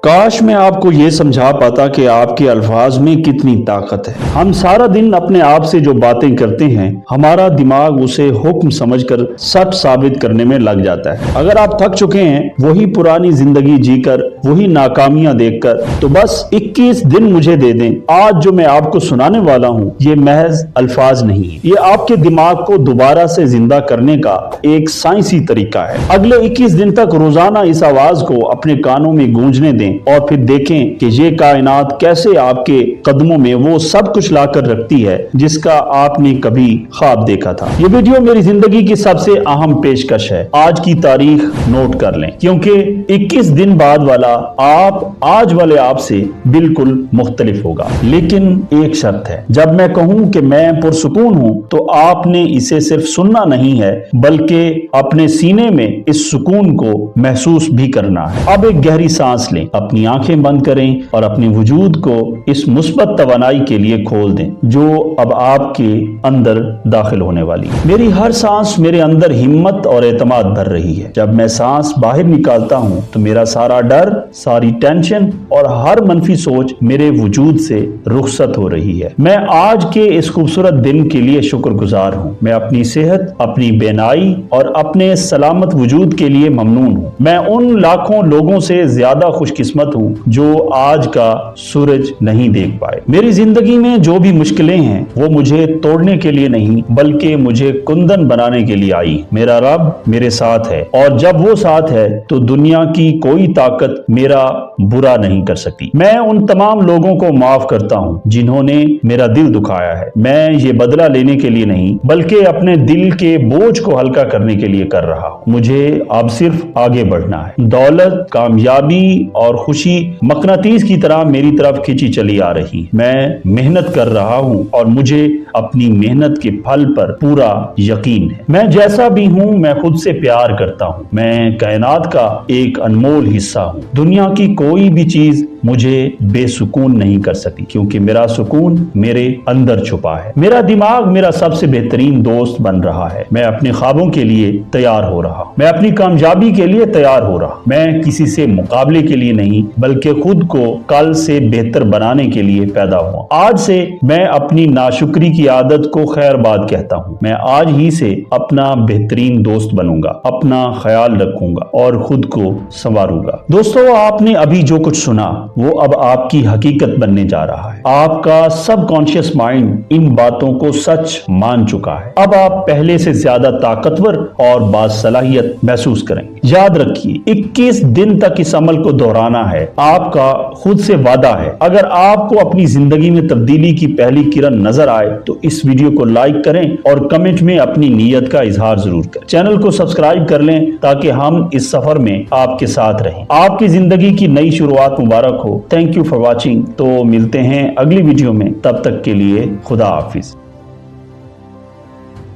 काश मैं आपको ये समझा पाता कि आपके अल्फाज में कितनी ताकत है। हम सारा दिन अपने आप से जो बातें करते हैं, हमारा दिमाग उसे हुक्म समझकर सच साबित करने में लग जाता है। अगर आप थक चुके हैं वही पुरानी जिंदगी जीकर, वही नाकामियां देखकर, तो बस 21 दिन मुझे दे दें। आज जो मैं आपको सुनाने वाला हूँ ये महज अल्फाज नहीं है, ये आपके दिमाग को दोबारा से जिंदा करने का एक साइंसी तरीका है। अगले 21 दिन तक रोजाना इस आवाज को अपने कानों में गूंजने दें और फिर देखें कि ये कायनात कैसे आपके कदमों में वो सब कुछ लाकर रखती है जिसका आपने कभी ख्वाब देखा था। ये वीडियो मेरी जिंदगी की सबसे अहम पेशकश है। आज की तारीख नोट कर लें, क्योंकि 21 दिन बाद वाला आप आज वाले आप से बिल्कुल मुख्तलिफ होगा। लेकिन एक शर्त है, जब मैं कहूं कि मैं पुरसुकून हूं तो आपने इसे सिर्फ सुनना नहीं है बल्कि अपने सीने में इस सुकून को महसूस भी करना है। अब एक गहरी सांस लें, अपनी आंखें बंद करें और अपने वजूद को इस मुस्बत तवानाई के लिए खोल दें जो अब आपके अंदर दाखिल होने वाली है। मेरी हर सांस मेरे अंदर हिम्मत और एतमाद भर रही है। जब मैं सांस बाहर निकालता हूं तो मेरा सारा डर, सारी टेंशन और हर मनफी सोच मेरे वजूद से रुखसत हो रही है। मैं आज के इस खूबसूरत दिन के लिए शुक्रगुजार हूं। मैं अपनी सेहत, अपनी बेनाई और अपने सलामत वजूद के लिए ममनून हूं। मैं उन लाखों लोगों से ज्यादा खुशकिस्मत हूं जो आज का सूरज नहीं देख पाए। मेरी जिंदगी में जो भी मुश्किलें हैं वो मुझे तोड़ने के लिए नहीं बल्कि मुझे कुंदन बनाने के लिए आई। मेरा रब मेरे साथ है और जब वो साथ है तो दुनिया की कोई ताकत मेरा बुरा नहीं कर सकती। मैं उन तमाम लोगों को माफ करता हूं जिन्होंने मेरा दिल दुखाया है। मैं ये बदला लेने के लिए नहीं बल्कि अपने दिल के बोझ को हल्का करने के लिए कर रहा हूं। मुझे अब सिर्फ आगे बढ़ना है। दौलत, कामयाबी और खुशी मकनातीस की तरह मेरी तरफ खींची चली आ रही। मैं मेहनत कर रहा हूं और मुझे अपनी मेहनत के फल पर पूरा यकीन है। मैं जैसा भी हूं मैं खुद से प्यार करता हूं। मैं कायनात का एक अनमोल हिस्सा हूं। दुनिया की कोई भी चीज मुझे बेसुकून नहीं कर सकती क्योंकि मेरा सुकून मेरे अंदर छुपा है। मेरा दिमाग मेरा सबसे बेहतरीन दोस्त बन रहा है। मैं अपने ख्वाबों के लिए तैयार हो रहा हूं। मैं अपनी कामयाबी के लिए तैयार हो रहा हूं। मैं किसी से मुकाबले के लिए नहीं बल्कि खुद को कल से बेहतर बनाने के लिए पैदा हुआ। आज से मैं अपनी नाशुक्री की आदत को खैरबाद कहता हूं। मैं आज ही से अपना बेहतरीन दोस्त बनूंगा, अपना ख्याल रखूंगा और खुद को संवारूंगा। दोस्तों, आपने अभी जो कुछ सुना वो अब आपकी हकीकत बनने जा रहा है। आपका सबकॉन्शियस माइंड इन बातों को सच मान चुका है। अब आप पहले से ज्यादा ताकतवर और बासलाहियत महसूस करेंगे। याद रखिए, 21 दिन तक इस अमल को दोहराना है। आपका खुद से वादा है। अगर आपको अपनी जिंदगी में तब्दीली की पहली किरण नजर आए तो इस वीडियो को लाइक करें और कमेंट में अपनी नीयत का इजहार जरूर करें। चैनल को सब्सक्राइब कर लें ताकि हम इस सफर में आपके साथ रहें। आपकी जिंदगी की नई शुरुआत मुबारक हो। Thank you for watching. तो मिलते हैं अगली वीडियो में, तब तक के लिए खुदा हाफिज।